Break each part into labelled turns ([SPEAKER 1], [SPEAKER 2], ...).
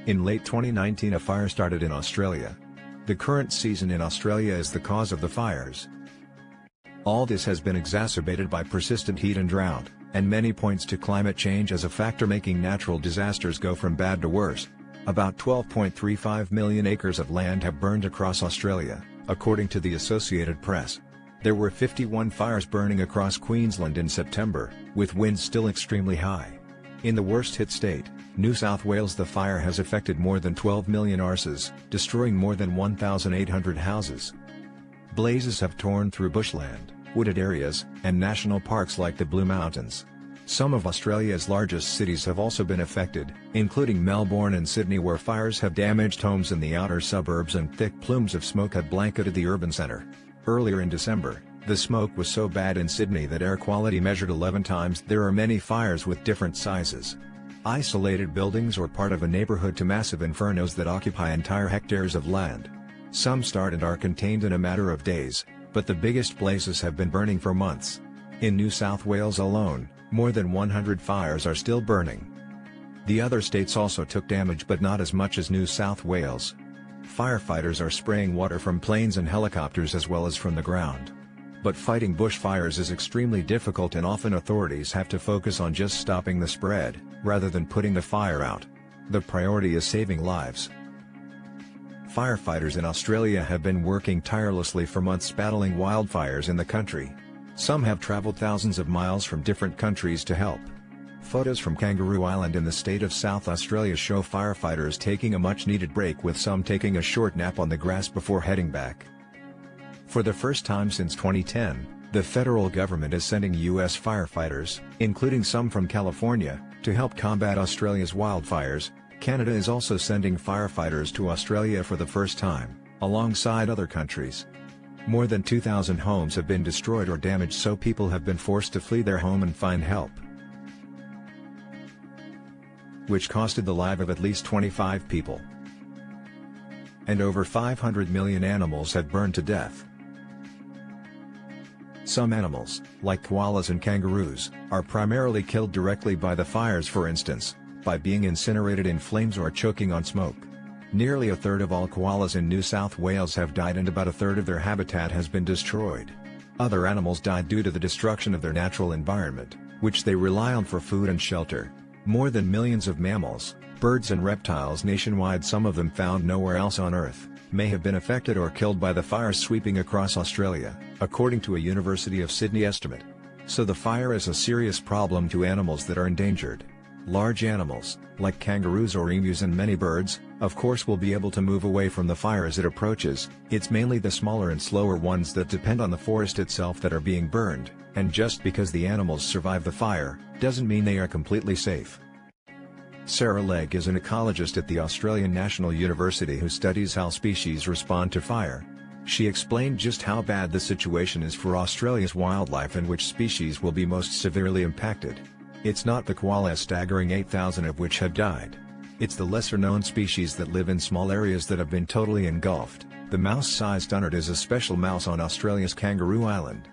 [SPEAKER 1] In late 2019 a fire started in Australia. The current season in Australia is the cause of the fires. All this has been exacerbated by persistent heat and drought, and many points to climate change as a factor making natural disasters go from bad to worse. About 12.35 million acres of land have burned across Australia, according to the Associated Press. There were 51 fires burning across Queensland in September, with winds still extremely high. In the worst-hit state, New South Wales, the fire has affected more than 12 million arses, destroying more than 1,800 houses. Blazes have torn through bushland, wooded areas, and national parks like the Blue Mountains. Some of Australia's largest cities have also been affected, including Melbourne and Sydney, where fires have damaged homes in the outer suburbs and thick plumes of smoke have blanketed the urban centre. Earlier in December, the smoke was so bad in Sydney that air quality measured 11 times. There are many fires with different sizes. Isolated buildings or part of a neighbourhood to massive infernos that occupy entire hectares of land. Some start and are contained in a matter of days, but the biggest blazes have been burning for months. In New South Wales alone, more than 100 fires are still burning. The other states also took damage, but not as much as New South Wales. Firefighters are spraying water from planes and helicopters as well as from the ground. But fighting bushfires is extremely difficult, and often authorities have to focus on just stopping the spread, rather than putting the fire out. The priority is saving lives. Firefighters in Australia have been working tirelessly for months battling wildfires in the country. Some have travelled thousands of miles from different countries to help. Photos from Kangaroo Island in the state of South Australia show firefighters taking a much-needed break, with some taking a short nap on the grass before heading back. For the first time since 2010, the federal government is sending U.S. firefighters, including some from California, to help combat Australia's wildfires. Canada is also sending firefighters to Australia for the first time, alongside other countries. More than 2,000 homes have been destroyed or damaged, so people have been forced to flee their home and find help, which costed the life of at least 25 people. And over 500 million animals have burned to death. Some animals, like koalas and kangaroos, are primarily killed directly by the fires, for instance, by being incinerated in flames or choking on smoke. Nearly a third of all koalas in New South Wales have died, and about a third of their habitat has been destroyed. Other animals died due to the destruction of their natural environment, which they rely on for food and shelter. More than millions of mammals, birds and reptiles nationwide, some of them found nowhere else on Earth, may have been affected or killed by the fires sweeping across Australia, according to a University of Sydney estimate. So the fire is a serious problem to animals that are endangered. Large animals, like kangaroos or emus and many birds, of course will be able to move away from the fire as it approaches. It's mainly the smaller and slower ones that depend on the forest itself that are being burned, and just because the animals survive the fire, doesn't mean they are completely safe. Sarah Legg is an ecologist at the Australian National University who studies how species respond to fire. She explained just how bad the situation is for Australia's wildlife and which species will be most severely impacted. It's not the koala, a staggering 8,000 of which have died. It's the lesser-known species that live in small areas that have been totally engulfed. The mouse-sized dunnard is a special mouse on Australia's Kangaroo Island.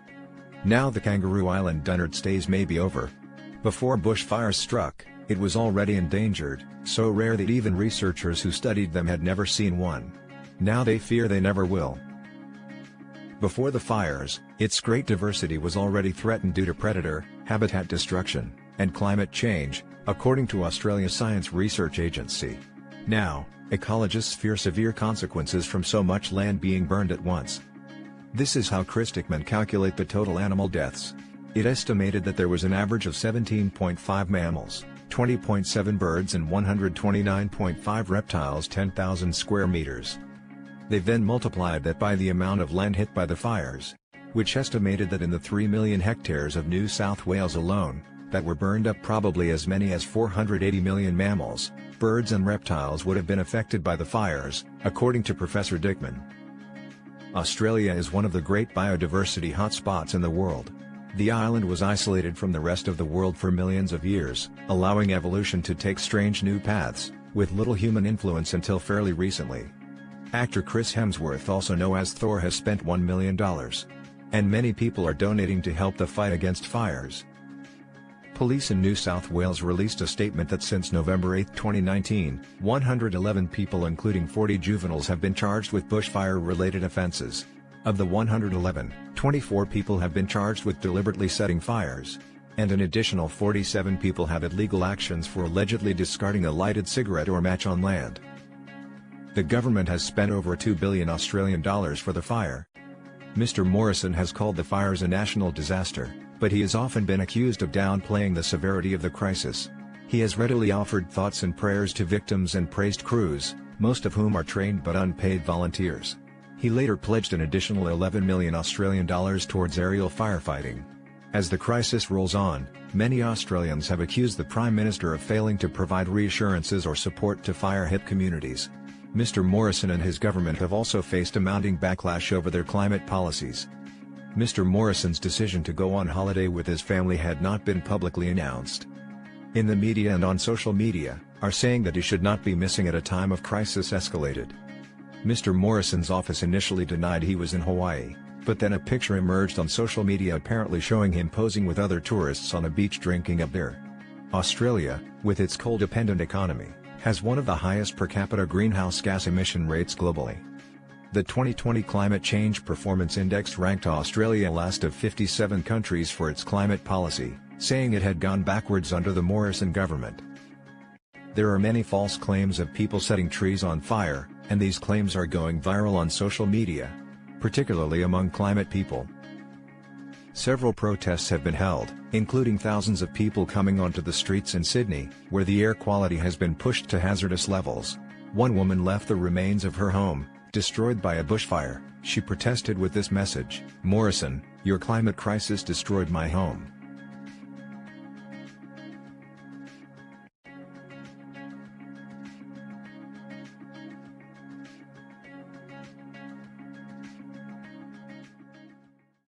[SPEAKER 1] Now the Kangaroo Island dunnard stays may be over. Before bushfires struck, it was already endangered, so rare that even researchers who studied them had never seen one. Now they fear they never will. Before the fires, its great diversity was already threatened due to predator, habitat destruction, and climate change, according to Australia's Science Research Agency. Now, ecologists fear severe consequences from so much land being burned at once. This is how Chris Dickman calculate the total animal deaths. It estimated that there was an average of 17.5 mammals, 20.7 birds and 129.5 reptiles 10,000 square meters. They then multiplied that by the amount of land hit by the fires, which estimated that in the 3 million hectares of New South Wales alone, that were burned up, probably as many as 480 million mammals, birds and reptiles would have been affected by the fires, according to Professor Dickman. Australia is one of the great biodiversity hotspots in the world. The island was isolated from the rest of the world for millions of years, allowing evolution to take strange new paths, with little human influence until fairly recently. Actor Chris Hemsworth, also known as Thor, has spent $1 million. And many people are donating to help the fight against fires. Police in New South Wales released a statement that since November 8, 2019, 111 people including 40 juveniles have been charged with bushfire-related offences. Of the 111, 24 people have been charged with deliberately setting fires. And an additional 47 people have had legal actions for allegedly discarding a lighted cigarette or match on land. The government has spent over $2 billion Australian dollars for the fire. Mr. Morrison has called the fires a national disaster, but he has often been accused of downplaying the severity of the crisis. He has readily offered thoughts and prayers to victims and praised crews, most of whom are trained but unpaid volunteers. He later pledged an additional 11 million Australian dollars towards aerial firefighting. As the crisis rolls on, many Australians have accused the Prime Minister of failing to provide reassurances or support to fire-hit communities. Mr. Morrison and his government have also faced a mounting backlash over their climate policies. Mr. Morrison's decision to go on holiday with his family had not been publicly announced. In the media and on social media, are saying that he should not be missing at a time of crisis escalated. Mr. Morrison's office initially denied he was in Hawaii, but then a picture emerged on social media apparently showing him posing with other tourists on a beach drinking a beer. Australia, with its coal-dependent economy, has one of the highest per capita greenhouse gas emission rates globally. The 2020 Climate Change Performance Index ranked Australia last of 57 countries for its climate policy, saying it had gone backwards under the Morrison government. There are many false claims of people setting trees on fire, and these claims are going viral on social media, particularly among climate people. Several protests have been held, including thousands of people coming onto the streets in Sydney, where the air quality has been pushed to hazardous levels. One woman left the remains of her home, destroyed by a bushfire. She protested with this message: "Morrison, your climate crisis destroyed my home.